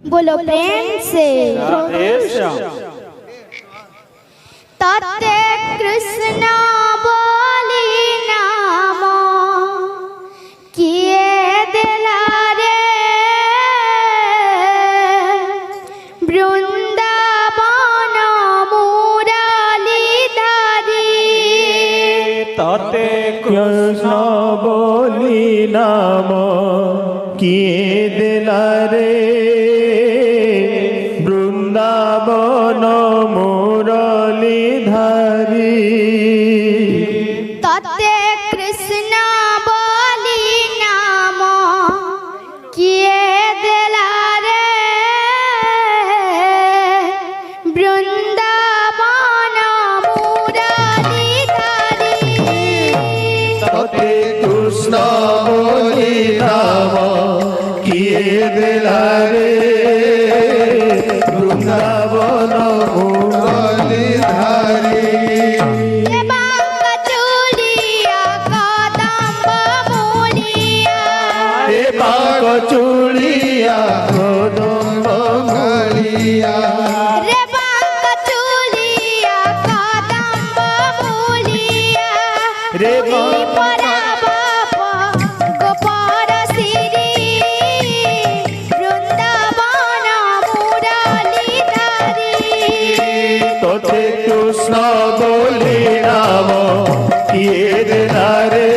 बोलो प्रेम से। तत्ते कृष्ण बोली नाम किए दिला रे वृंदावन मुरलीधरी। तत्ते कृष्ण बोली नाम किए दिला रे वृंदावन मुरलीधरी। तत्ते कृष्ण बोली नाम किए दिला रे वृंदावन मुरलीधरी। तत्ते कृष्ण बोली नाम किए दिला रे वृंदावन मुरलीधरी। चूड़िया कदम्ब मूलिया रे बांक चूड़िया कदम्ब मूलिया रे परा बाप गोपार श्री वृंदावन मुरलीधरी। तोते कृष्ण बोली नाम किए दिला रे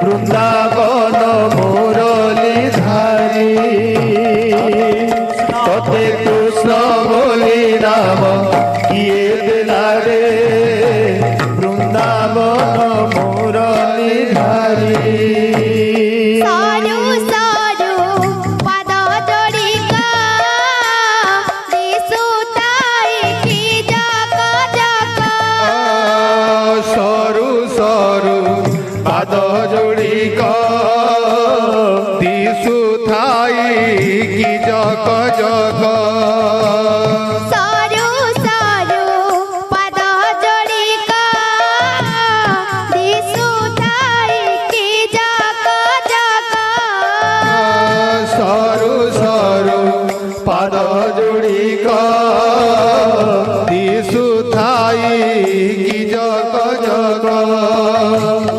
वृंदावन मुरलीधरी। तोते कृष्ण बोली नाम किए दिला रे वृंदावन मुरलीधरी। सारू सारू पद जोड़िका दिसुताई की जक जक। सरू सरू पाद जोड़िक दिशुथाई की जक जक। सारू सारू पद जोड़िका दिसुताई की जक जक। सरू सरू पाद जोड़िक दिशुथाई की जक जक।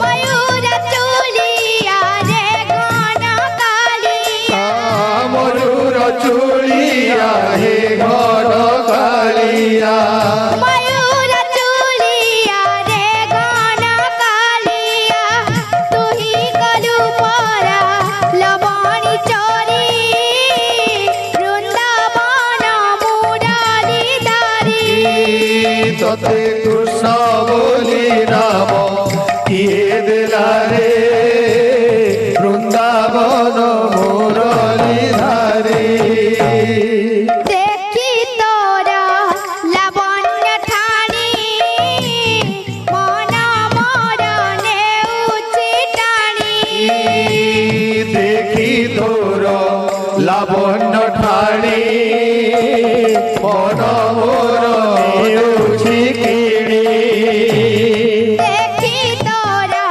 मयूर चूलिया रे गण कालिया। मयूर चूड़िया हे घर कालिया। मयूर चूलिया रे गण कालिया तुही कलु परा लवणी चोरी वृंदावन मुरलीधरी। तते कृष्ण बोली नाम किए दिला रे वृंदावन मुरलीधरी। देखी तोरा लावण्य ठाणी मन मोर नेउछि टाणी। देखी तोर लावण्य ठाणी मन मोर नेउछि किणी। देखी तोरा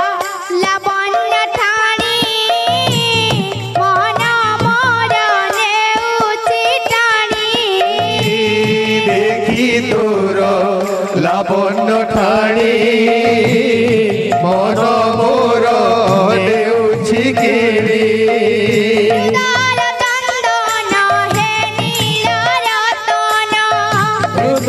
लावण्य ठाणी मन मोर नेउछि टाणी। देखी तोर लावण्य ठाणी मन मोर नेउछि किणी। हृदय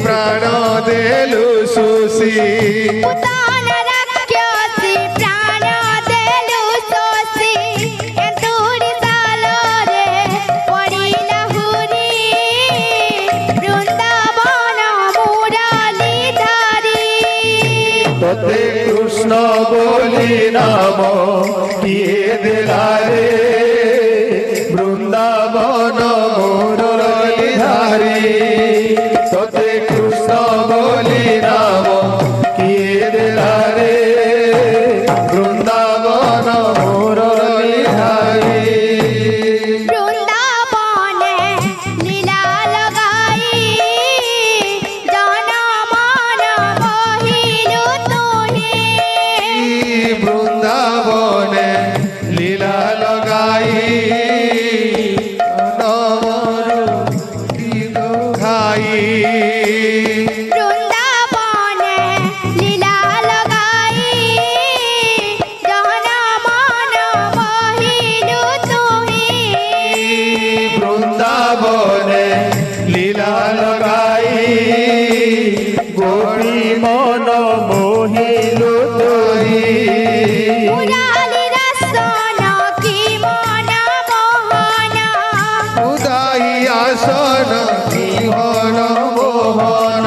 ପ୍ରାଣ ଦେଲୁ ସୁସି ପୁତନା ରାକ୍ଷସୀ ପ୍ରାଣ ଦେଲୁ ଶୋଷି ଏନ୍ତୁଡ଼ି ସାଲରେ ପଡ଼ିଲା ହୁରି ବୃନ୍ଦାବନ ମୁରଲି ଧରି ତତେ କୃଷ୍ଣ ବୋଲି ନାମ କିଏ ଦେଲା ରେ ବୃନ୍ଦାବନ ମୁରଲି ଧାରି ତତେ କୃଷ୍ଣ ବୋଲି ନାମ କିଏ ଦେଲା ରେ ବୃନ୍ଦାବନ ମୁରଲି ଧାରି বৃন্দাবনে লীলা লগাই জনমন মোহিলু তুহি বৃন্দাবনে লীলা লগাই নমরু খাই বৃন্দাবনে লীলা লগাই জনমন মোহিলু তুহি বৃন্দাবনে লীলা লগাই গোপী মন মোহিলু তোহি মুরালি রসন কি মন মোহন উদাই আসন বিহন মোহন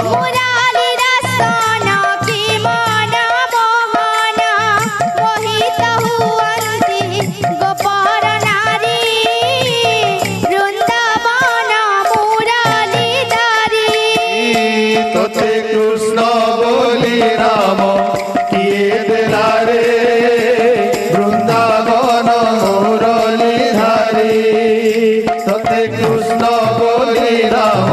মুরালি রসন কি মন মোহন মোহিত হুয়ন্তি গোপর নারী বৃন্দাবন মুরালি ধরি তোতে কৃষ্ণ বলি রাম কিয়ে দেলা রে বৃন্দাবন মুরলি ধারি তোতে কৃষ্ণ বলি রাম